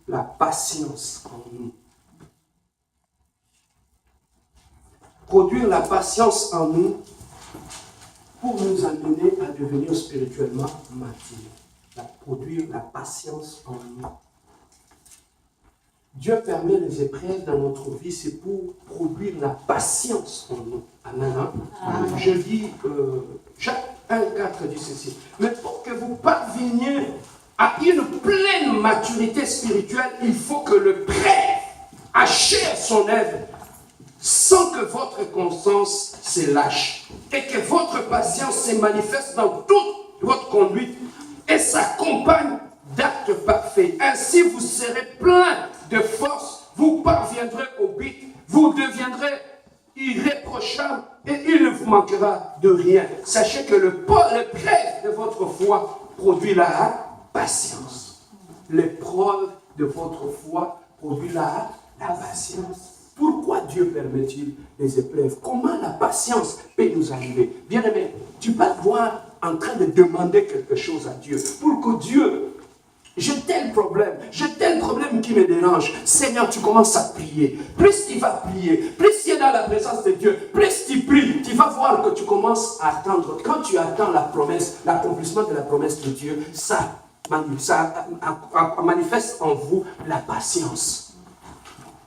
la patience en nous. Produire la patience en nous pour nous amener à devenir spirituellement matures. Produire la patience en nous. Dieu permet les épreuves dans notre vie, c'est pour produire la patience en nous. Amen. Amen. Je dis, Jacques 1,4 dit ceci. Mais pour que vous parveniez à une pleine maturité spirituelle, il faut que le prêtre achève son œuvre sans que votre conscience se lâche et que votre patience se manifeste dans toute votre conduite et s'accompagne d'actes parfaits. Ainsi, vous serez plein de force, vous parviendrez au but, vous deviendrez irréprochable et il ne vous manquera de rien. Sachez que le prêtre de votre foi produit la patience. L'épreuve de votre foi produit la patience. Pourquoi Dieu permet-il les épreuves? Comment la patience peut nous arriver? Bien-aimé, tu peux te voir en train de demander quelque chose à Dieu pour que Dieu, j'ai tel problème qui me dérange. Seigneur, tu commences à prier. Plus tu vas prier, plus tu es dans la présence de Dieu, plus tu pries, tu vas voir que tu commences à attendre. Quand tu attends la promesse, l'accomplissement de la promesse de Dieu, ça manifeste en vous la patience.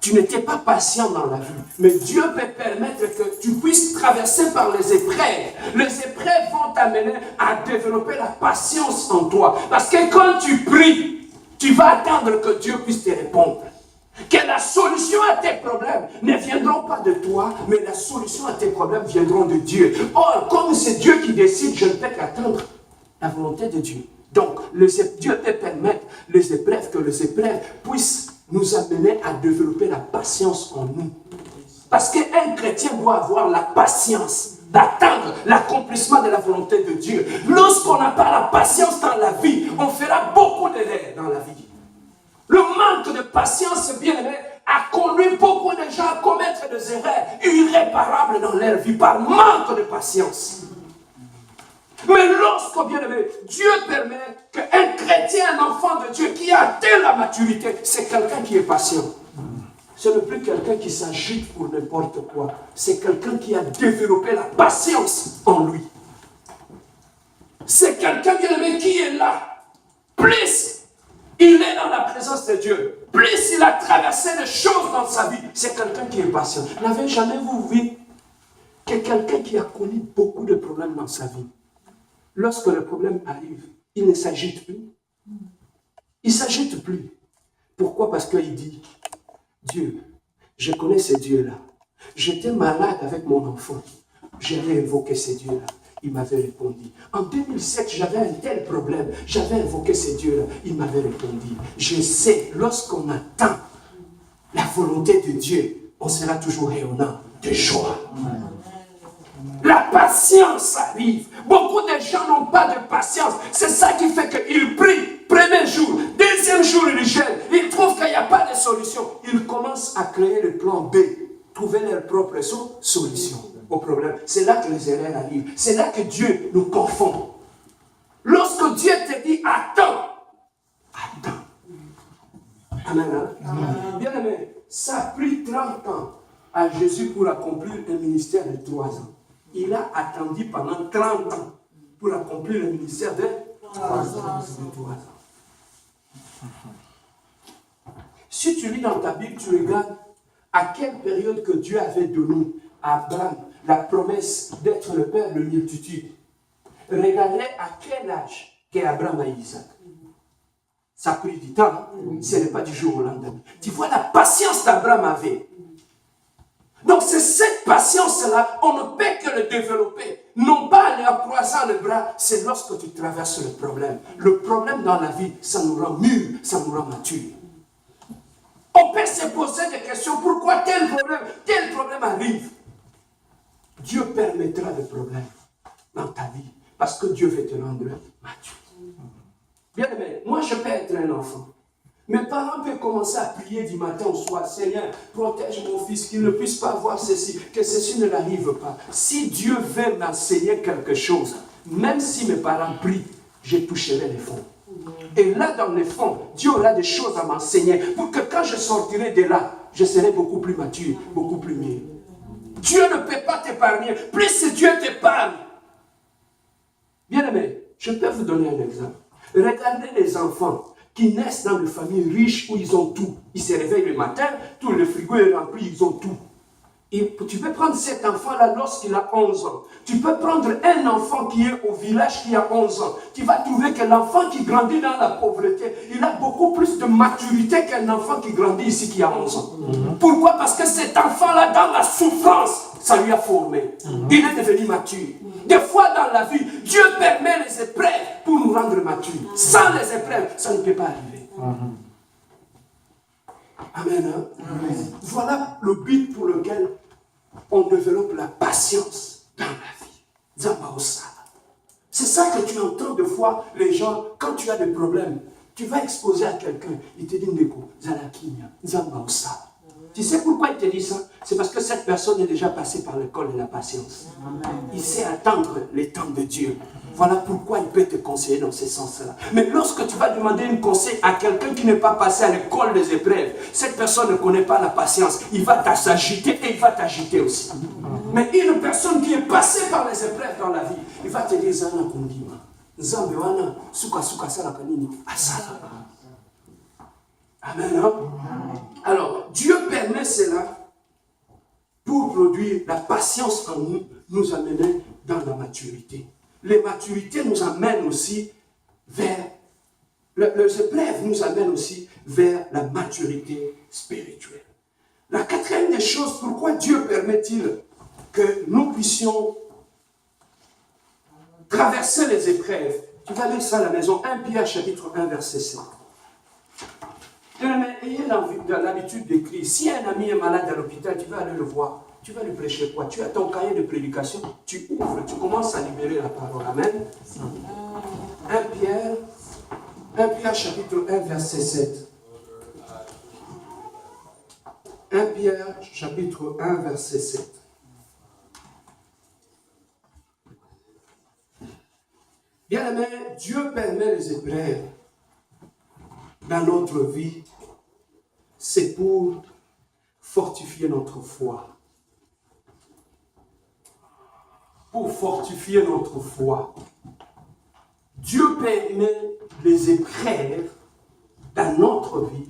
Tu n'étais pas patient dans la vie, mais Dieu peut permettre que tu puisses traverser par les épreuves. Les épreuves vont t'amener à développer la patience en toi. Parce que quand tu pries, tu vas attendre que Dieu puisse te répondre. Que la solution à tes problèmes ne viendront pas de toi, mais la solution à tes problèmes viendront de Dieu. Or, comme c'est Dieu qui décide, je ne peux qu'attendre la volonté de Dieu. Donc, Dieu peut permettre les épreuves, que les épreuves puissent nous amener à développer la patience en nous. Parce qu'un chrétien doit avoir la patience d'attendre l'accomplissement de la volonté de Dieu. Lorsqu'on n'a pas la patience dans la vie, on fera beaucoup d'erreurs dans la vie. Le manque de patience, bien aimé, a conduit beaucoup de gens à commettre des erreurs irréparables dans leur vie par manque de patience. Mais lorsque, bien aimé, Dieu permet qu'un chrétien, un enfant de Dieu qui a atteint la maturité, c'est quelqu'un qui est patient. Ce n'est plus quelqu'un qui s'agite pour n'importe quoi. C'est quelqu'un qui a développé la patience en lui. C'est quelqu'un, bien aimé, qui est là. Plus il est dans la présence de Dieu, plus il a traversé des choses dans sa vie, c'est quelqu'un qui est patient. N'avez jamais vous vu que quelqu'un qui a connu beaucoup de problèmes dans sa vie, lorsque le problème arrive, il ne s'agite plus. Il ne s'agite plus. Pourquoi? Parce qu'il dit, Dieu, je connais ce Dieu-là. J'étais malade avec mon enfant. J'avais invoqué ce Dieu-là. Il m'avait répondu. En 2007, j'avais un tel problème. J'avais invoqué ce Dieu-là. Il m'avait répondu. Je sais, lorsqu'on attend la volonté de Dieu, on sera toujours rayonnant de joie. La patience arrive. Beaucoup de gens n'ont pas de patience. C'est ça qui fait qu'ils prient. Premier jour, deuxième jour, ils gênent. Ils trouvent qu'il n'y a pas de solution. Ils commencent à créer le plan B. Trouver leur propre solution au problème. C'est là que les erreurs arrivent. C'est là que Dieu nous confond. Lorsque Dieu te dit attends, attends. Amen. Amen. Bien aimé, ça a pris 30 ans à Jésus pour accomplir un ministère de 3 ans. Il a attendu pendant 30 ans pour accomplir le ministère de 3 ans. Si tu lis dans ta Bible, tu regardes à quelle période que Dieu avait donné à Abraham la promesse d'être le père de multitudes. Regardez à quel âge qu'Abraham a Isaac. Ça a pris du temps, ce n'est pas du jour au lendemain. Tu vois la patience qu'Abraham avait. Donc c'est cette patience-là, on ne peut que le développer. Non pas en croisant les bras, c'est lorsque tu traverses le problème. Le problème dans la vie, ça nous rend mûrs, ça nous rend matures. On peut se poser des questions, pourquoi tel problème arrive? Dieu permettra des problèmes dans ta vie, parce que Dieu veut te rendre mature. Bien aimé, moi je peux être un enfant. Mes parents peuvent commencer à prier du matin au soir. Seigneur, protège mon fils, qu'il ne puisse pas voir ceci, que ceci ne l'arrive pas. Si Dieu veut m'enseigner quelque chose, même si mes parents prient, je toucherai les fonds. Et là, dans le fond, Dieu aura des choses à m'enseigner pour que quand je sortirai de là, je serai beaucoup plus mature, beaucoup plus mieux. Dieu ne peut pas t'épargner. Plus Dieu t'épargne. Bien aimé, je peux vous donner un exemple. Regardez les enfants qui naissent dans des familles riches où ils ont tout. Ils se réveillent le matin, tout le frigo est rempli, ils ont tout. Et tu peux prendre cet enfant-là lorsqu'il a 11 ans. Tu peux prendre un enfant qui est au village qui a 11 ans. Tu vas trouver que l'enfant qui grandit dans la pauvreté, il a beaucoup plus de maturité qu'un enfant qui grandit ici qui a 11 ans. Pourquoi? Parce que cet enfant-là, dans la souffrance, ça lui a formé. Il est devenu mature. Des fois dans la vie, Dieu permet les épreuves pour nous rendre matures. Sans les épreuves, ça ne peut pas arriver. Amen. Hein? Amen. Voilà le but pour lequel on développe la patience dans la vie. C'est ça que tu entends de fois les gens, quand tu as des problèmes, tu vas exposer à quelqu'un, il te dit Ndeko, Zalakinya, Zambaosa. Tu sais pourquoi il te dit ça? C'est parce que cette personne est déjà passée par l'école de la patience. Il sait attendre les temps de Dieu. Voilà pourquoi il peut te conseiller dans ce sens-là. Mais lorsque tu vas demander un conseil à quelqu'un qui n'est pas passé à l'école des épreuves, cette personne ne connaît pas la patience. Il va t'agiter et il va t'agiter aussi. Mais une personne qui est passée par les épreuves dans la vie, il va te dire Zana Kundima, Zambewana, Suka Suka Salakanini, Asala. Amen. Hein? Alors, Dieu permet cela pour produire la patience en nous, nous amener dans la maturité. Les maturités nous amènent aussi vers, les épreuves nous amènent aussi vers la maturité spirituelle. La quatrième des choses, pourquoi Dieu permet-il que nous puissions traverser les épreuves? Tu vas lire ça à la maison, 1 Pierre chapitre 1 verset 7. Ayez l'habitude d'écrire. Si un ami est malade à l'hôpital, tu vas aller le voir. Tu vas lui prêcher quoi? Tu as ton cahier de prédication, tu ouvres, tu commences à libérer la parole. Amen. 1 Pierre chapitre 1 verset 7. 1 Pierre chapitre 1 verset 7. Bien aimé, Dieu permet les épreuves dans notre vie, c'est pour fortifier notre foi. Pour fortifier notre foi. Dieu permet les épreuves dans notre vie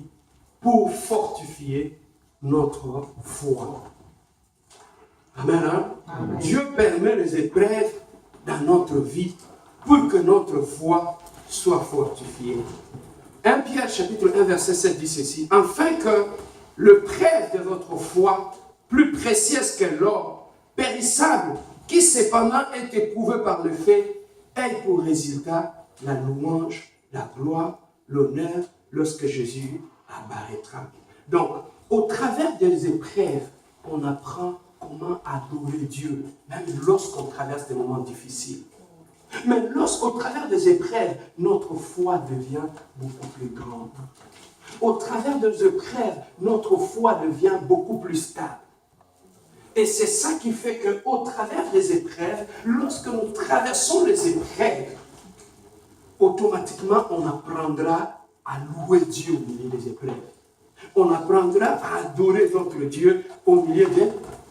pour fortifier notre foi. Amen. Hein? Amen. Dieu permet les épreuves dans notre vie pour que notre foi soit fortifiée. 1 Pierre chapitre 1 verset 7 dit ceci: afin que le prêtre de votre foi, plus précieuse que l'or, périssable, qui cependant est éprouvé par le fait, ait pour résultat la louange, la gloire, l'honneur, lorsque Jésus apparaîtra. Donc, au travers des épreuves, on apprend comment adorer Dieu, même lorsqu'on traverse des moments difficiles. Mais lorsqu'au travers des épreuves, notre foi devient beaucoup plus grande. Au travers des épreuves, notre foi devient beaucoup plus stable. Et c'est ça qui fait qu'au travers des épreuves, lorsque nous traversons les épreuves, automatiquement on apprendra à louer Dieu au milieu des épreuves. On apprendra à adorer notre Dieu au milieu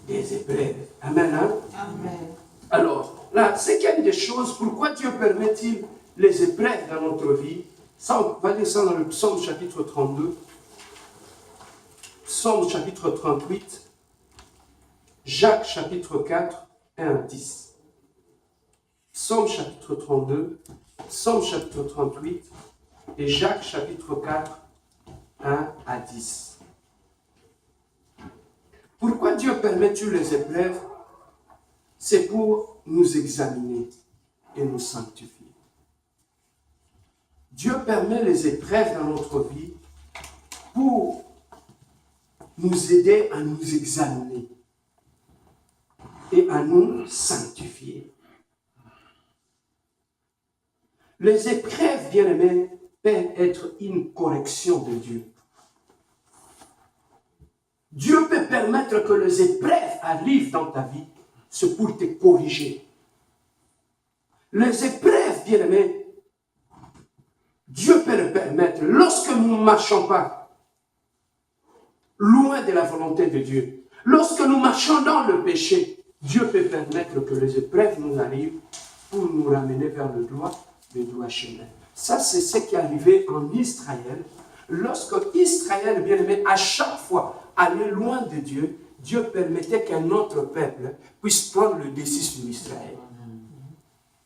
des épreuves. Amen. Hein? Amen. Alors, la cinquième des choses, pourquoi Dieu permet-il les épreuves dans notre vie? Ça, on va lire ça dans le psaume chapitre 32, psaume chapitre 38, Jacques chapitre 4, 1 à 10. Psaume chapitre 32, psaume chapitre 38 et Jacques chapitre 4, 1 à 10. Pourquoi Dieu permet-il les épreuves? C'est pour nous examiner et nous sanctifier. Dieu permet les épreuves dans notre vie pour nous aider à nous examiner et à nous sanctifier. Les épreuves, bien-aimés, peuvent être une correction de Dieu. Dieu peut permettre que les épreuves arrivent dans ta vie, c'est pour te corriger. Les épreuves, bien-aimés, Dieu peut le permettre. Lorsque nous ne marchons pas loin de la volonté de Dieu, lorsque nous marchons dans le péché, Dieu peut permettre que les épreuves nous arrivent pour nous ramener vers le droit chemin. Ça, c'est ce qui est arrivé en Israël. Lorsque Israël, bien aimé, à chaque fois allait loin de Dieu, Dieu permettait qu'un autre peuple puisse prendre le dessus sur Israël.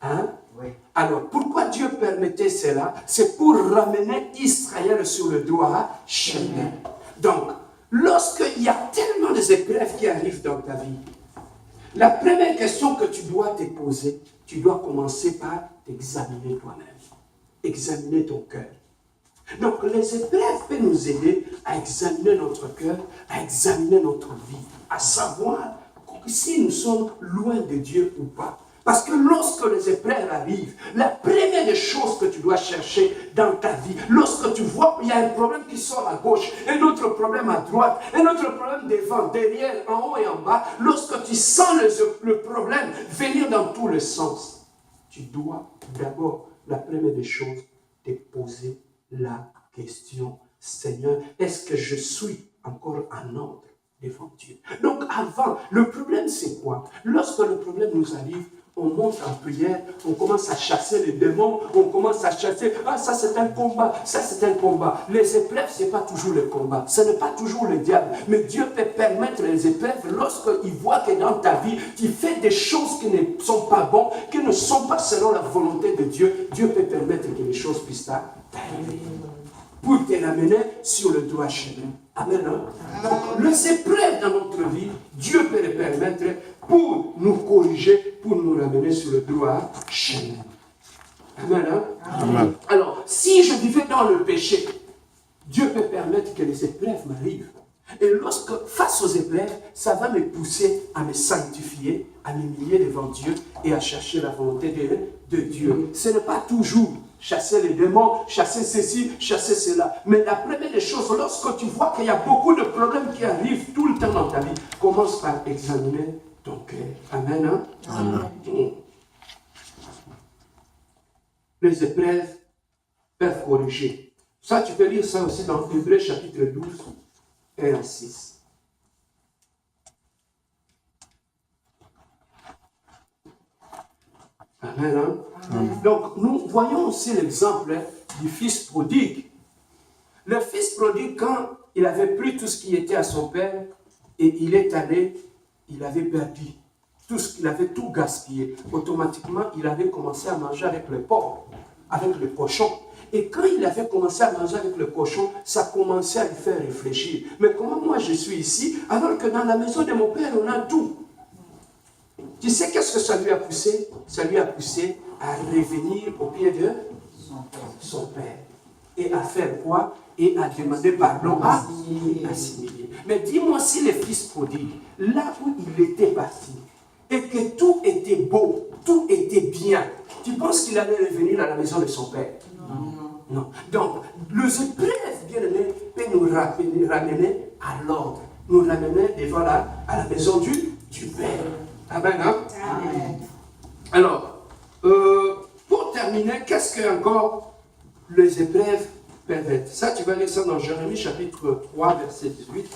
Hein? Oui. Alors, pourquoi Dieu permettait cela? C'est pour ramener Israël sur le droit chemin. Donc, lorsqu'il y a tellement d'épreuves qui arrivent dans ta vie, la première question que tu dois te poser, tu dois commencer par t'examiner toi-même. Examiner ton cœur. Donc, les épreuves peuvent nous aider à examiner notre cœur, à examiner notre vie, à savoir si nous sommes loin de Dieu ou pas. Parce que lorsque les épreuves arrivent, la première des choses que tu dois chercher dans ta vie, lorsque tu vois qu'il y a un problème qui sort à gauche, un autre problème à droite, un autre problème devant, derrière, en haut et en bas, lorsque tu sens le problème venir dans tous les sens, tu dois d'abord, la première des choses, te poser la question, Seigneur, est-ce que je suis encore en ordre devant Dieu? Donc avant, le problème c'est quoi? Lorsque le problème nous arrive, on monte en prière, on commence à chasser les démons, on commence à chasser, ah ça c'est un combat, ça c'est un combat. Les épreuves, ce n'est pas toujours le combat, ce n'est pas toujours le diable, mais Dieu peut permettre les épreuves lorsqu'il voit que dans ta vie, tu fais des choses qui ne sont pas bonnes, qui ne sont pas selon la volonté de Dieu. Dieu peut permettre que les choses puissent t'arriver pour te ramener sur le droit chemin. Amen. Hein? Donc, les épreuves dans notre vie, Dieu peut les permettre pour nous corriger, pour nous ramener sur le droit chemin. Amen. Hein? Amen. Alors, si je vivais dans le péché, Dieu peut permettre que les épreuves m'arrivent. Et lorsque, face aux épreuves, ça va me pousser à me sanctifier, à m'humilier devant Dieu et à chercher la volonté de Dieu. Ce n'est pas toujours chasser les démons, chasser ceci, chasser cela. Mais la première des choses, lorsque tu vois qu'il y a beaucoup de problèmes qui arrivent tout le temps dans ta vie, commence par examiner ton cœur. Amen. Hein? Amen. Les épreuves peuvent corriger. Ça, tu peux lire ça aussi dans Hébreux chapitre 12, 1 à 6. Amen. Hein? Amen. Donc, nous voyons aussi l'exemple du fils prodigue. Le fils prodigue, quand il avait pris tout ce qui était à son père, et il est allé, il avait perdu tout ce qu'il avait, tout gaspillé. Automatiquement, il avait commencé à manger avec le porc, avec le cochon. Et quand il avait commencé à manger avec le cochon, ça commençait à lui faire réfléchir. Mais comment moi je suis ici, alors que dans la maison de mon père, on a tout? Tu sais qu'est-ce que ça lui a poussé? Ça lui a poussé à revenir au pied de son père. Et à faire quoi? Et à demander pardon à s'humilier. Mais dis-moi si le fils prodigue, là où il était parti, et que tout était beau, tout était bien, tu penses qu'il allait revenir à la maison de son père? Non. Donc, les épreuves, bien aimés, peuvent nous ramener à l'ordre, nous ramener devant à la maison du Père. Amen. Hein? Amen. Alors, pour terminer, qu'est-ce que encore les épreuves peuvent être? Ça, tu vas lire ça dans Jérémie chapitre 3, verset 18